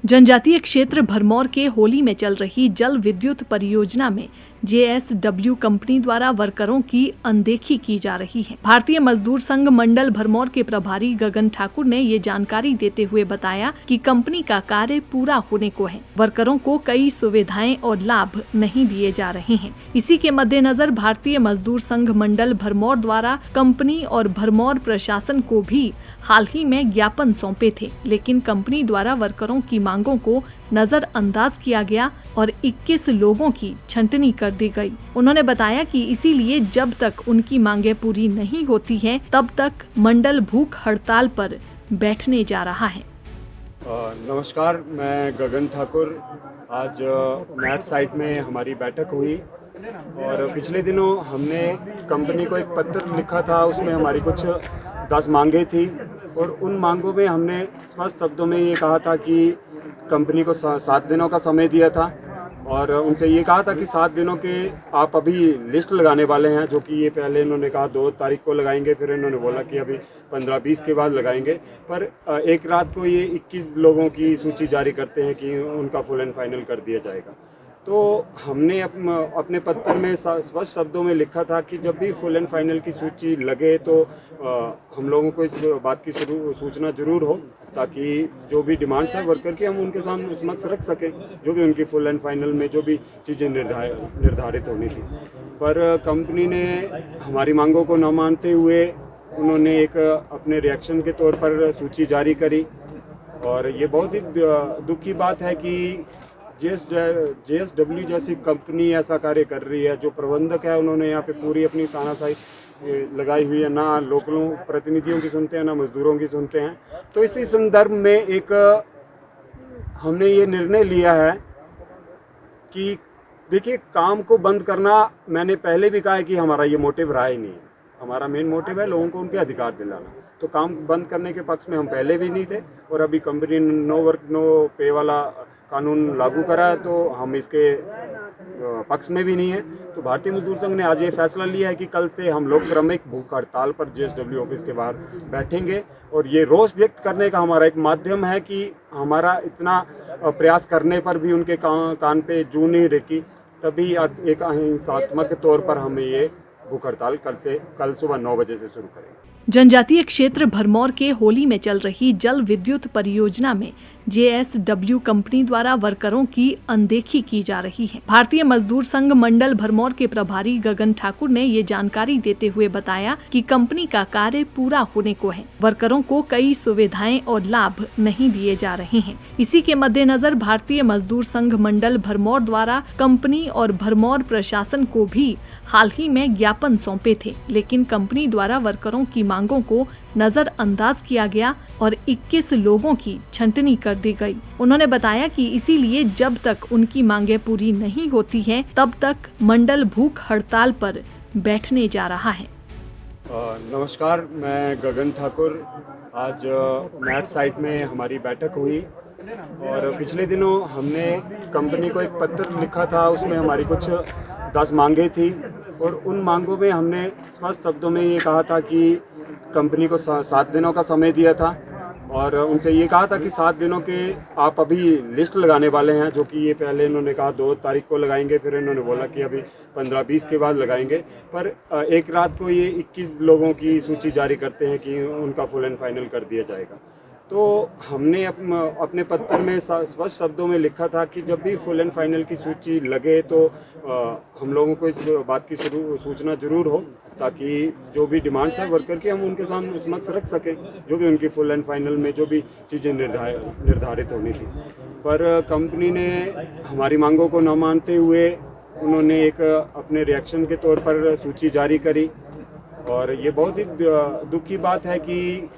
जनजातीय क्षेत्र भरमौर के होली में चल रही जल विद्युत परियोजना में जेएसडब्ल्यू कंपनी द्वारा वर्करों की अनदेखी की जा रही है। भारतीय मजदूर संघ मंडल भरमौर के प्रभारी गगन ठाकुर ने ये जानकारी देते हुए बताया कि कंपनी का कार्य पूरा होने को है। वर्करों को कई सुविधाएं और लाभ नहीं दिए जा रहे हैं। इसी के मद्देनजर भारतीय मजदूर संघ मंडल भरमौर द्वारा कंपनी और भरमौर प्रशासन को भी हाल ही में ज्ञापन सौंपे थे, लेकिन कंपनी द्वारा वर्करों की मांगों को नजरअंदाज किया गया और 21 लोगों की छंटनी कर दी गई। उन्होंने बताया कि इसीलिए जब तक उनकी मांगें पूरी नहीं होती हैं, तब तक मंडल भूख हड़ताल पर बैठने जा रहा है। नमस्कार, मैं गगन ठाकुर। आज मैट साइट में हमारी बैठक हुई और पिछले दिनों हमने कंपनी को एक पत्र लिखा था। उसमें हमारी कुछ 10 मांगें थी और उन मांगों में हमने स्पष्ट शब्दों में ये कहा था कि कंपनी को 7 दिनों का समय दिया था और उनसे ये कहा था कि 7 दिनों के आप अभी लिस्ट लगाने वाले हैं, जो कि ये पहले इन्होंने कहा 2 तारीख को लगाएंगे, फिर इन्होंने बोला कि अभी 15-20 के बाद लगाएंगे। पर एक रात को ये 21 लोगों की सूची जारी करते हैं कि उनका फुल एंड फाइनल कर दिया जाएगा। तो हमने अपने पत्र में स्पष्ट शब्दों में लिखा था कि जब भी फुल एंड फाइनल की सूची लगे तो हम लोगों को इस बात की सूचना जरूर हो, ताकि जो भी डिमांड्स हैं वर्कर की हम उनके सामने समक्ष रख सकें, जो भी उनकी फुल एंड फाइनल में जो भी चीज़ें निर्धारित होनी थी। पर कंपनी ने हमारी मांगों को न मानते हुए उन्होंने एक अपने रिएक्शन के तौर पर सूची जारी करी और ये बहुत ही दुख की बात है कि जेएसडब्ल्यू जैसी कंपनी ऐसा कार्य कर रही है। जो प्रबंधक है उन्होंने यहाँ पे पूरी अपनी तानाशाही लगाई हुई है, ना लोकलों प्रतिनिधियों की सुनते हैं ना मजदूरों की सुनते हैं। तो इसी संदर्भ में एक हमने ये निर्णय लिया है कि देखिए, काम को बंद करना, मैंने पहले भी कहा है कि हमारा ये मोटिव रहा ही नहीं है। हमारा मेन मोटिव है लोगों को उनके अधिकार दिलाना। तो काम बंद करने के पक्ष में हम पहले भी नहीं थे और अभी कंपनी नो वर्क नो पे वाला कानून लागू करा है तो हम इसके पक्ष में भी नहीं है। तो भारतीय मजदूर संघ ने आज ये फैसला लिया है कि कल से हम लोग क्रमिक भूख हड़ताल पर जेएसडब्ल्यू ऑफिस के बाहर बैठेंगे और ये रोष व्यक्त करने का हमारा एक माध्यम है कि हमारा इतना प्रयास करने पर भी उनके कान पे जू नहीं रेकी। तभी एक अहिंसात्मक तौर पर हमें ये भूख हड़ताल कल सुबह 9 बजे से शुरू करेंगे। जनजातीय क्षेत्र भरमौर के होली में चल रही जल विद्युत परियोजना में जेएसडब्ल्यू कंपनी द्वारा वर्करों की अनदेखी की जा रही है। भारतीय मजदूर संघ मंडल भरमौर के प्रभारी गगन ठाकुर ने ये जानकारी देते हुए बताया कि कंपनी का कार्य पूरा होने को है। वर्करों को कई सुविधाएं और लाभ नहीं दिए जा रहे हैं। इसी के मद्देनजर भारतीय मजदूर संघ मंडल भरमौर द्वारा कंपनी और भरमौर प्रशासन को भी हाल ही में ज्ञापन सौंपे थे, लेकिन कंपनी द्वारा वर्करों की मांगों को नजरअंदाज किया गया और 21 लोगों की छंटनी कर दी गई। उन्होंने बताया कि इसीलिए जब तक उनकी मांगें पूरी नहीं होती हैं, तब तक मंडल भूख हड़ताल पर बैठने जा रहा है। नमस्कार, मैं गगन ठाकुर। आज मैट साइट में हमारी बैठक हुई और पिछले दिनों हमने कंपनी को एक पत्र लिखा था। उसमें हमारी कुछ 10 मांगें थी और उन मांगों में हमने स्पष्ट शब्दों में ये कहा था कि कंपनी को 7 दिनों का समय दिया था और उनसे ये कहा था कि 7 दिनों के आप अभी लिस्ट लगाने वाले हैं, जो कि ये पहले इन्होंने कहा 2 तारीख को लगाएंगे, फिर इन्होंने बोला कि अभी 15-20 के बाद लगाएंगे। पर एक रात को ये 21 लोगों की सूची जारी करते हैं कि उनका फुल एंड फाइनल कर दिया जाएगा। तो हमने अपने पत्र में स्पष्ट शब्दों में लिखा था कि जब भी फुल एंड फाइनल की सूची लगे तो हम लोगों को इस बात की सूचना जरूर हो, ताकि जो भी डिमांड्स हैं वर्कर की हम उनके सामने समक्ष रख सकें, जो भी उनकी फुल एंड फाइनल में जो भी चीज़ें निर्धारित होनी थी। पर कंपनी ने हमारी मांगों को न मानते हुए उन्होंने एक अपने रिएक्शन के तौर पर सूची जारी करी और ये बहुत ही दुख की बात है कि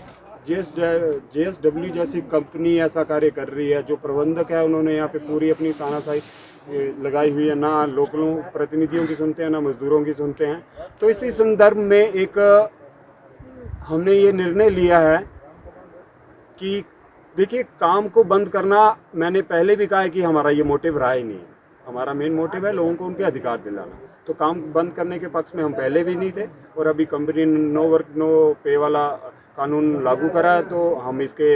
जेएसडब्ल्यू जैसी कंपनी ऐसा कार्य कर रही है। जो प्रबंधक है उन्होंने यहाँ पे पूरी अपनी तानाशाही लगाई हुई है, ना लोकलों प्रतिनिधियों की सुनते हैं ना मजदूरों की सुनते हैं। तो इसी संदर्भ में एक हमने ये निर्णय लिया है कि देखिए, काम को बंद करना, मैंने पहले भी कहा है कि हमारा ये मोटिव रहा ही नहीं है। हमारा मेन मोटिव है लोगों को उनके अधिकार दिलाना। तो काम बंद करने के पक्ष में हम पहले भी नहीं थे और अभी कंपनी नो वर्क नो पे वाला कानून लागू करा है तो हम इसके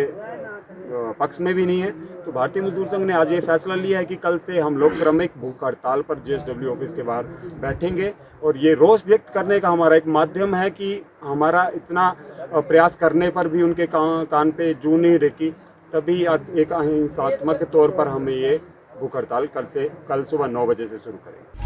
पक्ष में भी नहीं है। तो भारतीय मजदूर संघ ने आज ये फैसला लिया है कि कल से हम लोग क्रमिक भूख हड़ताल पर JSW ऑफिस के बाहर बैठेंगे और ये रोष व्यक्त करने का हमारा एक माध्यम है कि हमारा इतना प्रयास करने पर भी उनके कान पे जू नहीं रेकी, तभी एक अहिंसात्मक तौर पर हम ये भूख हड़ताल कल सुबह 9 बजे से शुरू करेंगे।